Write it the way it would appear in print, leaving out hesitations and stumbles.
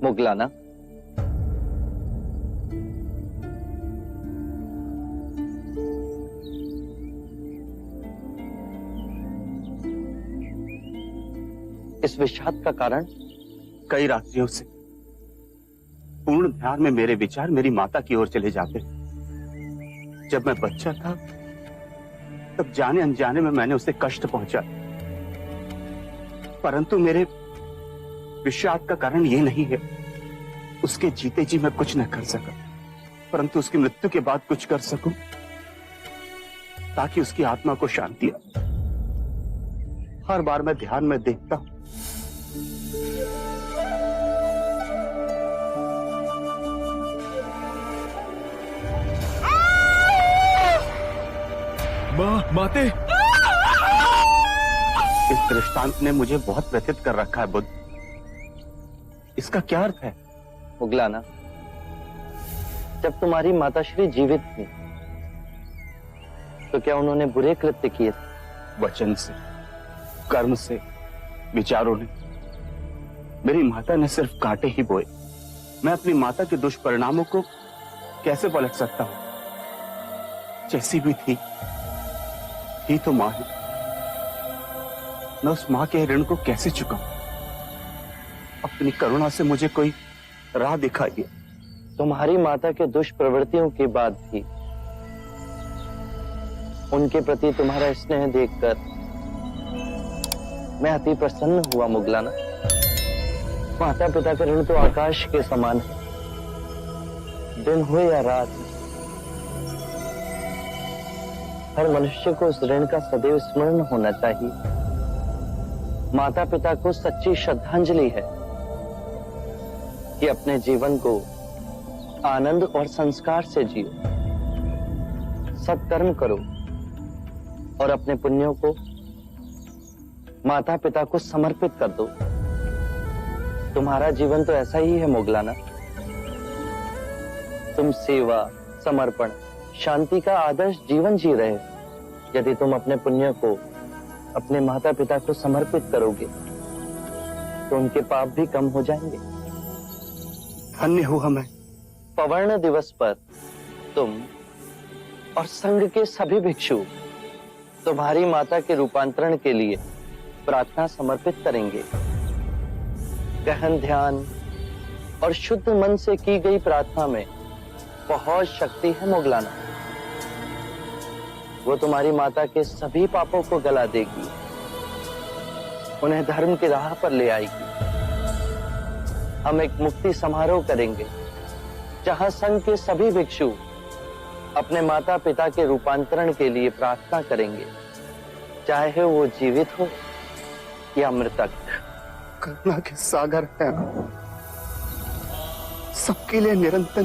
मुगलाना, इस विषाद का कारण? कई रात्रियों से पूर्ण ध्यान में मेरे विचार मेरी माता की ओर चले जाते। जब मैं बच्चा था तब जाने अनजाने में मैंने उसे कष्ट पहुंचा, परंतु मेरे विषाद का कारण ये नहीं है। उसके जीते जी मैं कुछ न कर सका, परंतु उसकी मृत्यु के बाद कुछ कर सकूं ताकि उसकी आत्मा को शांति आए। हर बार मैं ध्यान में देखता हूं माते। इस दृष्टांत ने मुझे बहुत व्यथित कर रखा है बुद्ध। इसका क्या अर्थ है? मुगलाना, जब तुम्हारी माताश्री जीवित थी तो क्या उन्होंने बुरे कृत्य किए थे? वचन से, कर्म से, विचारों ने। मेरी माता ने सिर्फ कांटे ही बोए। मैं अपनी माता के दुष्परिणामों को कैसे पलट सकता हूं? जैसी भी थी तो मां है। मैं उस मां के ऋण को कैसे चुकाऊं? अपनी करुणा से मुझे कोई राह दिखाइए। तुम्हारी माता के दुष्प्रवृत्तियों के बाद भी उनके प्रति तुम्हारा स्नेह देखकर मैं अति प्रसन्न हुआ मुगलाना। माता पिता का ऋण तो आकाश के समान है, दिन हो या रात, हर मनुष्य को उस ऋण का सदैव स्मरण होना चाहिए। माता पिता को सच्ची श्रद्धांजलि है कि अपने जीवन को आनंद और संस्कार से जियो, सत्कर्म करो और अपने पुण्यों को माता पिता को समर्पित कर दो। तुम्हारा जीवन तो ऐसा ही है मुगलाना। तुम सेवा, समर्पण, शांति का आदर्श जीवन जी रहे हो। यदि तुम अपने पुण्य को अपने माता पिता को समर्पित करोगे तो उनके पाप भी कम हो जाएंगे। धन्य हुआ मैं। पवर्ण दिवस पर तुम और संघ के सभी भिक्षु तुम्हारी माता के रूपांतरण के लिए प्रार्थना समर्पित करेंगे। गहन ध्यान और शुद्ध मन से की गई प्रार्थना में बहुत शक्ति है मुगलाना। वो तुम्हारी माता के सभी पापों को गला देगी, उन्हें धर्म की राह पर ले आएगी। हम एक मुक्ति समारोह करेंगे जहां संघ के सभी भिक्षु अपने माता पिता के रूपांतरण के लिए प्रार्थना करेंगे, चाहे वो जीवित हो या मृतक। करुणा के सागर है, सबके लिए निरंतर